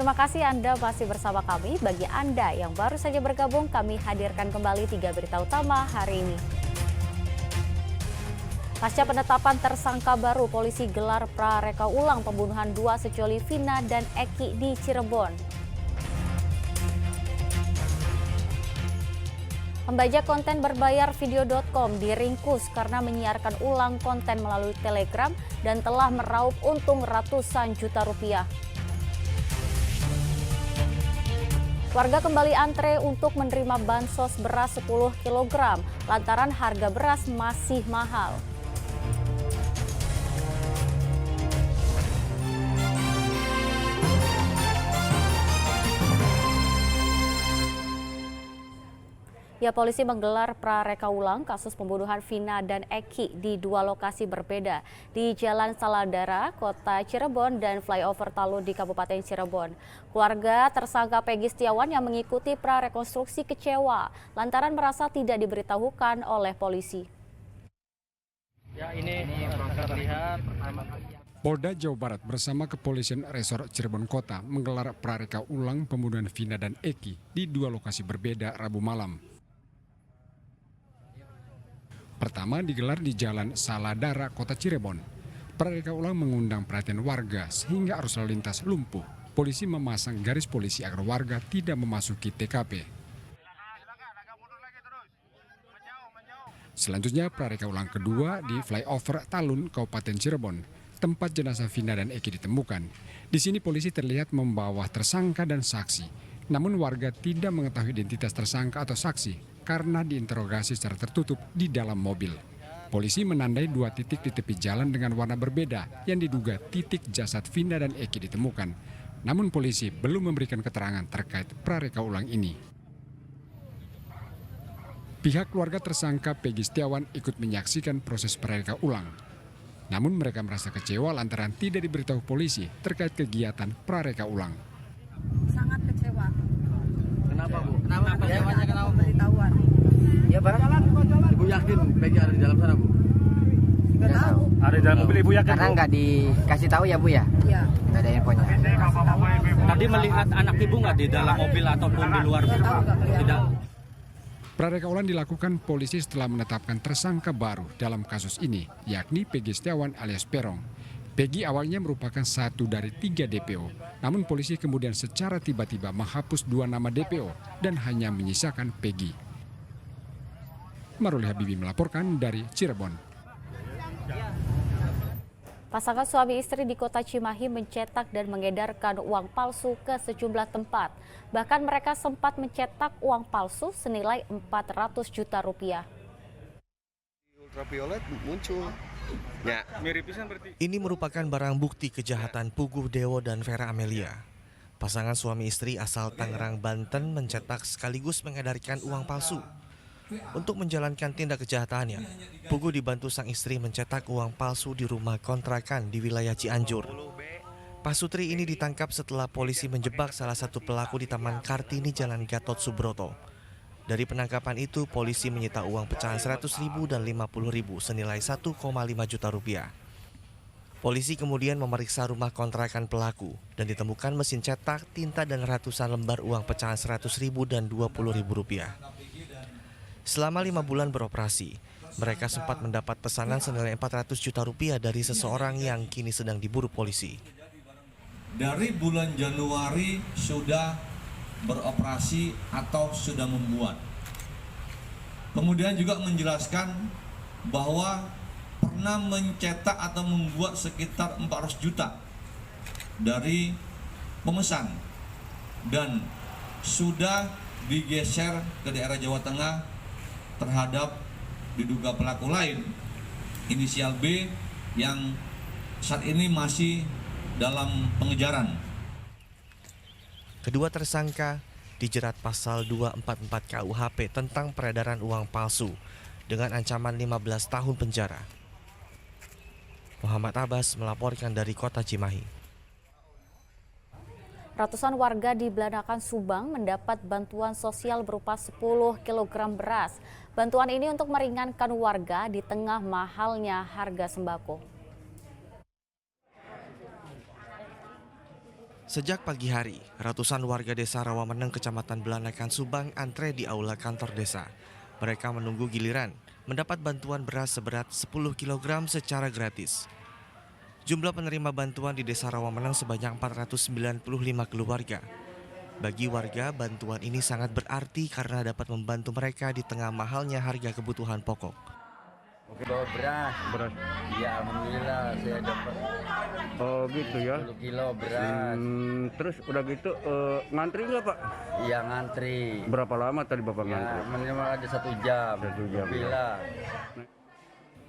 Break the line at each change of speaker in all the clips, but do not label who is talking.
Terima kasih Anda masih bersama kami. Bagi Anda yang baru saja bergabung, kami hadirkan kembali 3 berita utama hari ini. Pasca penetapan tersangka baru, polisi gelar prareka ulang pembunuhan 2 sejoli Vina dan Eki di Cirebon. Pembajak konten berbayar video.com diringkus karena menyiarkan ulang konten melalui Telegram dan telah meraup untung ratusan juta rupiah. Warga kembali antre untuk menerima bansos beras 10 kg lantaran harga beras masih mahal. Ya, polisi menggelar prareka ulang kasus pembunuhan Vina dan Eki di 2 lokasi berbeda di Jalan Saladara, Kota Cirebon dan Flyover Talun di Kabupaten Cirebon. Keluarga tersangka Peggy Setiawan yang mengikuti prarekonstruksi kecewa lantaran merasa tidak diberitahukan oleh polisi.
Ya, ini terlihat.
Polda Jawa Barat bersama Kepolisian Resor Cirebon Kota menggelar prareka ulang pembunuhan Vina dan Eki di 2 lokasi berbeda Rabu malam. Pertama digelar di Jalan Saladara, Kota Cirebon. Prareka ulang mengundang perhatian warga sehingga arus lalu lintas lumpuh. Polisi memasang garis polisi agar warga tidak memasuki TKP. Selanjutnya prareka ulang kedua di Flyover Talun, Kabupaten Cirebon, tempat jenazah Vina dan Eki ditemukan. Di sini polisi terlihat membawa tersangka dan saksi. Namun warga tidak mengetahui identitas tersangka atau saksi karena diinterogasi secara tertutup di dalam mobil. Polisi menandai 2 titik di tepi jalan dengan warna berbeda yang diduga titik jasad Vina dan Eki ditemukan. Namun polisi belum memberikan keterangan terkait prareka ulang ini. Pihak keluarga tersangka Peggy Setiawan ikut menyaksikan proses prareka ulang. Namun mereka merasa kecewa lantaran tidak diberitahu polisi terkait kegiatan prareka ulang.
Sangat kecewa.
Kenapa, Bu?
Kenapa
Kecewanya kenapa, Bu?
Pemberitahuan.
Ya, Ibu yakin Peggy ada di dalam sana, Bu?
Nggak tahu.
Ada di dalam mobil, Ibu yakin?
Karena nggak dikasih tahu ya Bu ya?
Iya.
Nggak ada infonya.
Tadi melihat anak Ibu nggak di dalam mobil ataupun di luar?
Nggak tahu, nggak kelihatan.
Tidak.
Prareka ulang dilakukan polisi setelah menetapkan tersangka baru dalam kasus ini, yakni Peggy Setiawan alias Perong. Peggy awalnya merupakan 1 dari 3 DPO, namun polisi kemudian secara tiba-tiba menghapus 2 nama DPO dan hanya menyisakan Peggy. Maruli Habibi melaporkan dari Cirebon.
Pasangan suami istri di Kota Cimahi mencetak dan mengedarkan uang palsu ke sejumlah tempat. Bahkan mereka sempat mencetak uang palsu senilai 400 juta rupiah.
Ultraviolet muncul. Ya.
Ini merupakan barang bukti kejahatan Puguh Dewo dan Vera Amelia. Pasangan suami istri asal Tangerang, Banten mencetak sekaligus mengedarkan uang palsu. Untuk menjalankan tindak kejahatannya, Puguh dibantu sang istri mencetak uang palsu di rumah kontrakan di wilayah Cianjur. Pasutri ini ditangkap setelah polisi menjebak salah satu pelaku di Taman Kartini Jalan Gatot Subroto. Dari penangkapan itu, polisi menyita uang pecahan 100.000 dan 50.000 senilai 1,5 juta rupiah. Polisi kemudian memeriksa rumah kontrakan pelaku dan ditemukan mesin cetak, tinta dan ratusan lembar uang pecahan 100.000 dan 20.000 rupiah. Selama 5 bulan beroperasi, mereka sempat mendapat pesanan senilai 400 juta rupiah dari seseorang yang kini sedang diburu polisi.
Dari bulan Januari sudah beroperasi atau sudah membuat. Kemudian juga menjelaskan bahwa pernah mencetak atau membuat sekitar 400 juta dari pemesan dan sudah digeser ke daerah Jawa Tengah terhadap diduga pelaku lain inisial B yang saat ini masih dalam pengejaran.
Kedua tersangka dijerat pasal 244 KUHP tentang peredaran uang palsu dengan ancaman 15 tahun penjara. Muhammad Abbas melaporkan dari Kota Cimahi.
Ratusan warga di Belanakan Subang mendapat bantuan sosial berupa 10 kg beras. Bantuan ini untuk meringankan warga di tengah mahalnya harga sembako.
Sejak pagi hari, ratusan warga desa Rawameneng, Kecamatan Belanakan, Subang antre di aula kantor desa. Mereka menunggu giliran mendapat bantuan beras seberat 10 kg secara gratis. Jumlah penerima bantuan di desa Rawameneng sebanyak 495 keluarga. Bagi warga, bantuan ini sangat berarti karena dapat membantu mereka di tengah mahalnya harga kebutuhan pokok.
Bawa beras. Iya, alhamdulillah saya dapat.
Oh gitu ya.
10 kilo beras.
Terus udah gitu ngantri nggak Pak?
Iya, ngantri.
Berapa lama tadi Bapak ngantri?
Ya, minimal ada 1 jam.
1 jam.
Bila.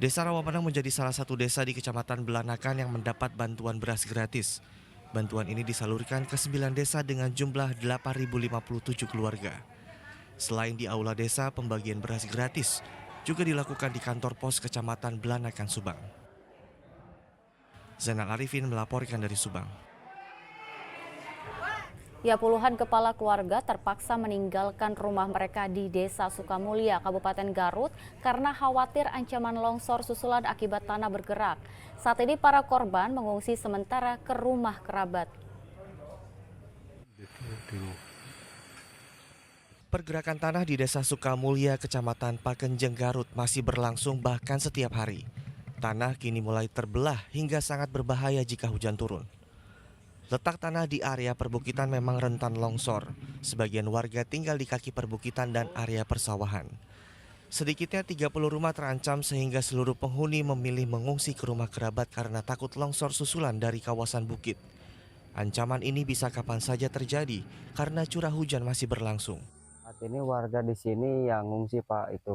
Desa Rawameneng menjadi salah satu desa di Kecamatan Belanakan yang mendapat bantuan beras gratis. Bantuan ini disalurkan ke 9 desa dengan jumlah 8.057 keluarga. Selain di aula desa, pembagian beras gratis juga dilakukan di kantor pos Kecamatan Belanakan, Subang. Zainal Arifin melaporkan dari Subang.
Ya, puluhan kepala keluarga terpaksa meninggalkan rumah mereka di Desa Sukamulya, Kabupaten Garut karena khawatir ancaman longsor susulan akibat tanah bergerak. Saat ini para korban mengungsi sementara ke rumah kerabat.
Pergerakan tanah di Desa Sukamulya, Kecamatan Pakenjeng, Garut masih berlangsung bahkan setiap hari. Tanah kini mulai terbelah hingga sangat berbahaya jika hujan turun. Letak tanah di area perbukitan memang rentan longsor. Sebagian warga tinggal di kaki perbukitan dan area persawahan. Sedikitnya 30 rumah terancam sehingga seluruh penghuni memilih mengungsi ke rumah kerabat karena takut longsor susulan dari kawasan bukit. Ancaman ini bisa kapan saja terjadi karena curah hujan masih berlangsung.
Saat ini warga di sini yang ngungsi Pak itu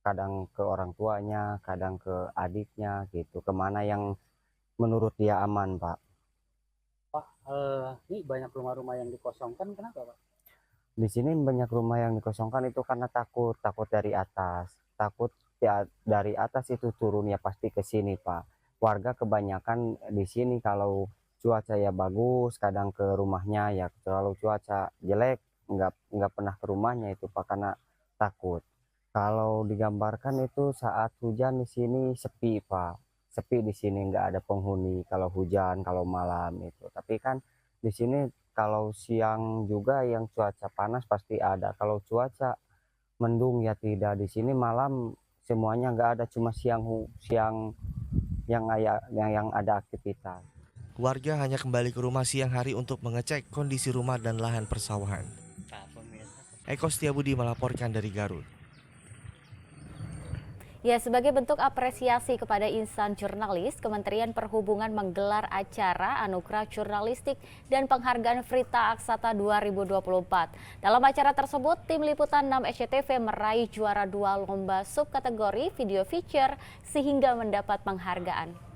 kadang ke orang tuanya, kadang ke adiknya gitu. Kemana yang menurut dia aman Pak.
Pak, ini banyak rumah-rumah yang dikosongkan, kenapa Pak?
Di sini banyak rumah yang dikosongkan itu karena takut dari atas. Takut ya, dari atas itu turun ya pasti ke sini Pak. Warga kebanyakan di sini kalau cuaca ya bagus, kadang ke rumahnya ya terlalu cuaca jelek. Nggak pernah ke rumahnya itu Pak karena takut. Kalau digambarkan itu saat hujan di sini sepi Pak, sepi di sini nggak ada penghuni kalau hujan kalau malam itu. Tapi kan di sini kalau siang juga yang cuaca panas pasti ada. Kalau cuaca mendung ya tidak. Di sini malam semuanya nggak ada, cuma siang yang ada aktivitas.
Warga hanya kembali ke rumah siang hari untuk mengecek kondisi rumah dan lahan persawahan. Eko Setiabudi melaporkan dari Garut.
Ya, sebagai bentuk apresiasi kepada insan jurnalis, Kementerian Perhubungan menggelar acara Anugerah Jurnalistik dan Penghargaan Frita Aksata 2024. Dalam acara tersebut, tim liputan 6 SCTV meraih juara 2 lomba subkategori video feature sehingga mendapat penghargaan.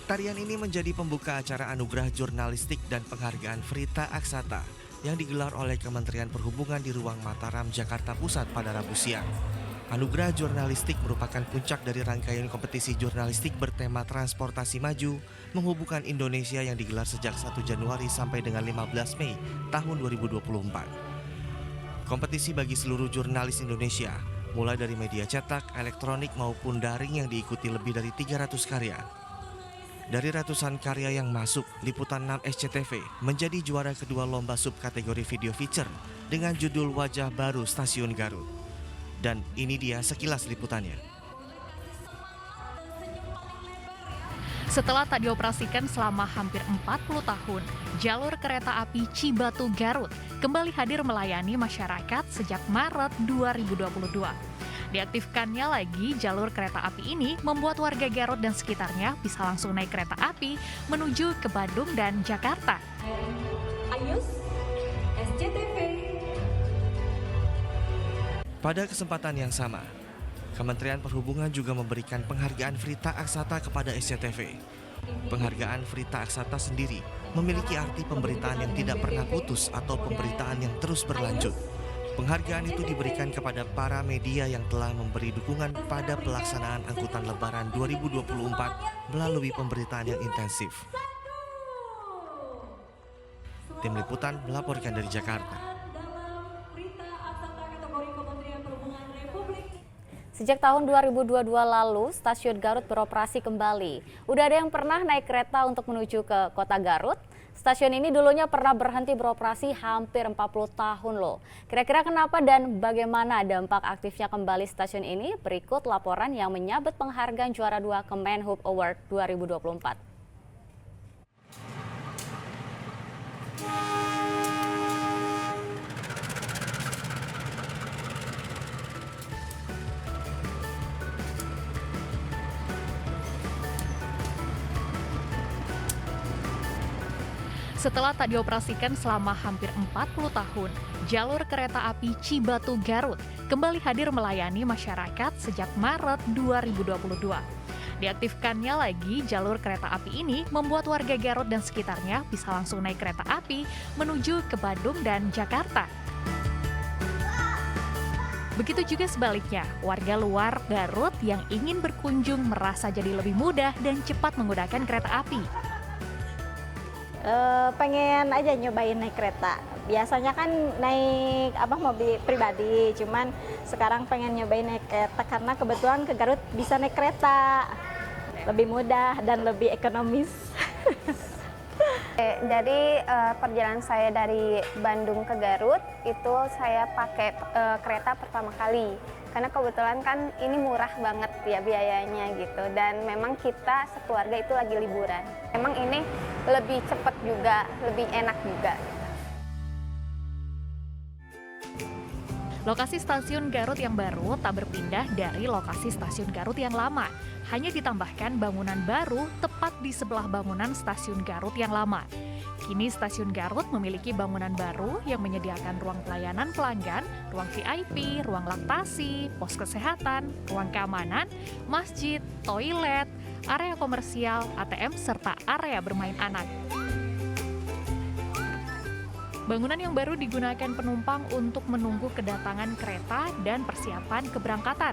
Tarian ini menjadi pembuka acara Anugerah Jurnalistik dan Penghargaan Frita Aksata yang digelar oleh Kementerian Perhubungan di Ruang Mataram, Jakarta Pusat pada Rabu siang. Anugerah Jurnalistik merupakan puncak dari rangkaian kompetisi jurnalistik bertema transportasi maju menghubungkan Indonesia yang digelar sejak 1 Januari sampai dengan 15 Mei tahun 2024. Kompetisi bagi seluruh jurnalis Indonesia, mulai dari media cetak, elektronik maupun daring yang diikuti lebih dari 300 karya. Dari ratusan karya yang masuk, Liputan 6 SCTV menjadi juara kedua lomba subkategori video feature dengan judul Wajah Baru Stasiun Garut. Dan ini dia sekilas liputannya.
Setelah tak dioperasikan selama hampir 40 tahun, jalur kereta api Cibatu Garut kembali hadir melayani masyarakat sejak Maret 2022. Diaktifkannya lagi jalur kereta api ini membuat warga Garut dan sekitarnya bisa langsung naik kereta api menuju ke Bandung dan Jakarta.
Ayus, SCTV.
Pada kesempatan yang sama, Kementerian Perhubungan juga memberikan penghargaan Frita Aksata kepada SCTV. Penghargaan Frita Aksata sendiri memiliki arti pemberitaan yang tidak pernah putus atau pemberitaan yang terus berlanjut. Penghargaan itu diberikan kepada para media yang telah memberi dukungan pada pelaksanaan angkutan Lebaran 2024 melalui pemberitaan yang intensif. Tim Liputan melaporkan dari Jakarta.
Sejak tahun 2022 lalu, stasiun Garut beroperasi kembali. Udah ada yang pernah naik kereta untuk menuju ke kota Garut? Stasiun ini dulunya pernah berhenti beroperasi hampir 40 tahun loh. Kira-kira kenapa dan bagaimana dampak aktifnya kembali stasiun ini? Berikut laporan yang menyabet penghargaan juara 2 Kemenhub Award 2024.
Setelah tak dioperasikan selama hampir 40 tahun, jalur kereta api Cibatu Garut kembali hadir melayani masyarakat sejak Maret 2022. Diaktifkannya lagi jalur kereta api ini membuat warga Garut dan sekitarnya bisa langsung naik kereta api menuju ke Bandung dan Jakarta. Begitu juga sebaliknya, warga luar Garut yang ingin berkunjung merasa jadi lebih mudah dan cepat menggunakan kereta api.
Pengen aja nyobain naik kereta. Biasanya kan naik mobil pribadi, cuman sekarang pengen nyobain naik kereta karena kebetulan ke Garut bisa naik kereta. Lebih mudah dan lebih ekonomis.
Jadi perjalanan saya dari Bandung ke Garut itu saya pakai kereta pertama kali. Karena kebetulan kan ini murah banget ya biayanya gitu, dan memang kita sekeluarga itu lagi liburan. Memang ini lebih cepat juga, lebih enak juga.
Lokasi stasiun Garut yang baru tak berpindah dari lokasi stasiun Garut yang lama. Hanya ditambahkan bangunan baru tepat di sebelah bangunan stasiun Garut yang lama. Kini stasiun Garut memiliki bangunan baru yang menyediakan ruang pelayanan pelanggan, ruang VIP, ruang laktasi, pos kesehatan, ruang keamanan, masjid, toilet, area komersial, ATM, serta area bermain anak. Bangunan yang baru digunakan penumpang untuk menunggu kedatangan kereta dan persiapan keberangkatan.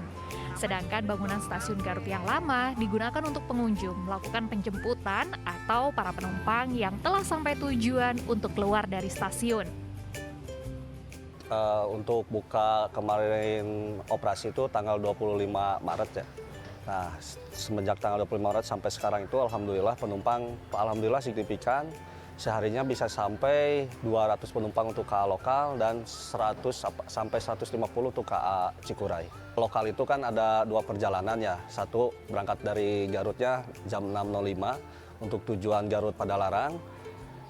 Sedangkan bangunan stasiun Garut yang lama digunakan untuk pengunjung melakukan penjemputan atau para penumpang yang telah sampai tujuan untuk keluar dari stasiun.
Untuk buka kemarin operasi itu tanggal 25 Maret ya. Nah, semenjak tanggal 25 Maret sampai sekarang itu alhamdulillah penumpang signifikan. Seharinya bisa sampai 200 penumpang untuk KA lokal dan 100 sampai 150 untuk KA Cikuray. Lokal itu kan ada 2 perjalanan ya. Satu berangkat dari Garutnya jam 6.05 untuk tujuan Garut Padalarang.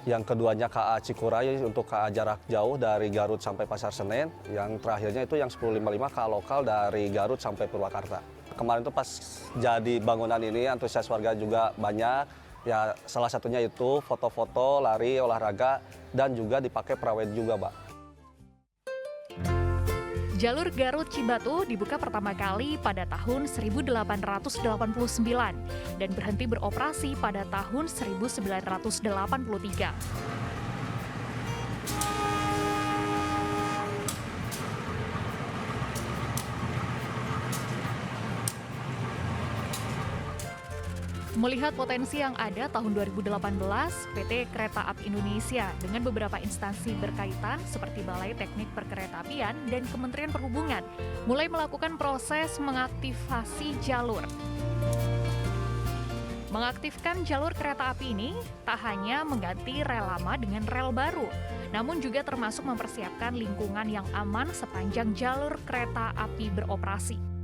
Yang keduanya KA Cikuray untuk KA jarak jauh dari Garut sampai Pasar Senen. Yang terakhirnya itu yang 10.55 KA lokal dari Garut sampai Purwakarta. Kemarin tuh pas jadi bangunan ini antusias warga juga banyak. Ya, salah satunya itu foto-foto, lari, olahraga, dan juga dipakai perawat juga, Mbak.
Jalur Garut Cibatu dibuka pertama kali pada tahun 1889 dan berhenti beroperasi pada tahun 1983. Melihat potensi yang ada tahun 2018, PT Kereta Api Indonesia dengan beberapa instansi berkaitan seperti Balai Teknik Perkeretaapian dan Kementerian Perhubungan mulai melakukan proses mengaktifasi jalur. Mengaktifkan jalur kereta api ini tak hanya mengganti rel lama dengan rel baru, namun juga termasuk mempersiapkan lingkungan yang aman sepanjang jalur kereta api beroperasi.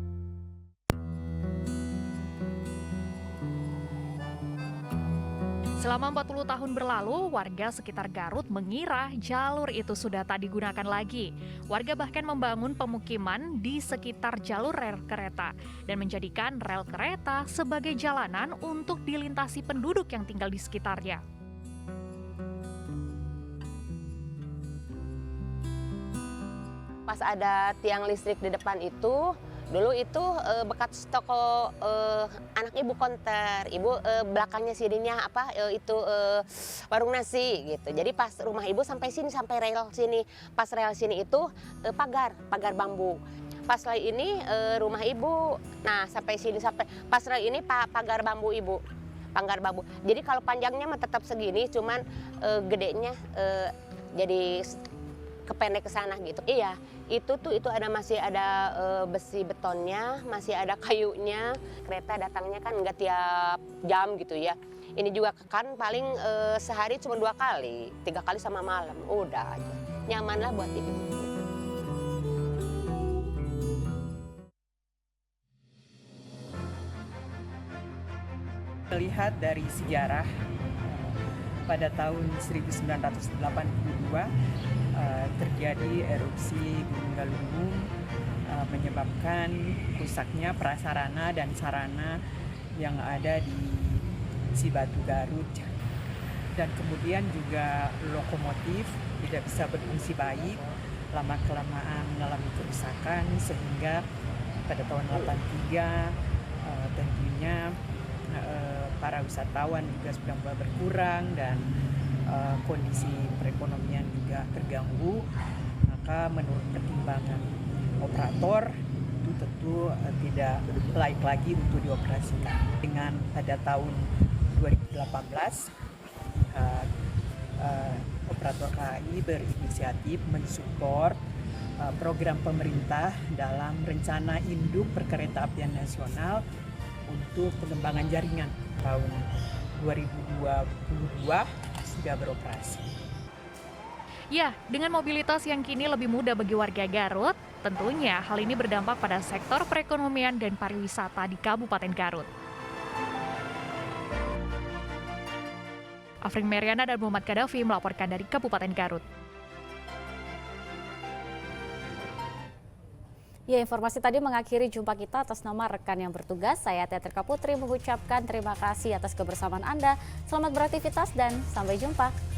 Selama 40 tahun berlalu, warga sekitar Garut mengira jalur itu sudah tak digunakan lagi. Warga bahkan membangun pemukiman di sekitar jalur rel kereta dan menjadikan rel kereta sebagai jalanan untuk dilintasi penduduk yang tinggal di sekitarnya.
Pas ada tiang listrik di depan itu, dulu itu bekas toko anak ibu konter, ibu belakangnya sininya warung nasi gitu. Jadi pas rumah ibu sampai sini, sampai rel sini, pas rel sini itu pagar bambu. Pas rel ini rumah ibu, nah sampai sini pas rel ini pagar bambu ibu, pagar bambu. Jadi kalau panjangnya mah tetap segini, cuman gedenya jadi kependek ke sana gitu. Iya, itu masih ada besi betonnya, masih ada kayunya. Kereta datangnya kan nggak tiap jam gitu ya. Ini juga kan paling sehari cuma 2 kali, 3 kali sama malam, udah aja. Nyaman lah buat ibu.
Melihat dari sejarah pada tahun 1982 terjadi erupsi Gunung Galunggung menyebabkan rusaknya prasarana dan sarana yang ada di Cibatu Garut, dan kemudian juga lokomotif tidak bisa berfungsi baik, lama-kelamaan mengalami kerusakan sehingga pada tahun 83 tentunya para wisatawan juga sudah mulai berkurang dan kondisi perekonomian juga terganggu. Maka menurut pertimbangan operator itu tentu tidak layak lagi untuk dioperasikan. Dengan pada tahun 2018 operator KAI berinisiatif mensupport program pemerintah dalam rencana induk perkeretaapian nasional untuk pengembangan jaringan. Tahun 2022 sudah beroperasi.
Ya, dengan mobilitas yang kini lebih mudah bagi warga Garut, tentunya hal ini berdampak pada sektor perekonomian dan pariwisata di Kabupaten Garut. Afrin Meriana dan Muhammad Kadafi melaporkan dari Kabupaten Garut.
Ya, informasi tadi mengakhiri jumpa kita. Atas nama rekan yang bertugas, saya Teatrika Putri mengucapkan terima kasih atas kebersamaan Anda. Selamat beraktivitas dan sampai jumpa.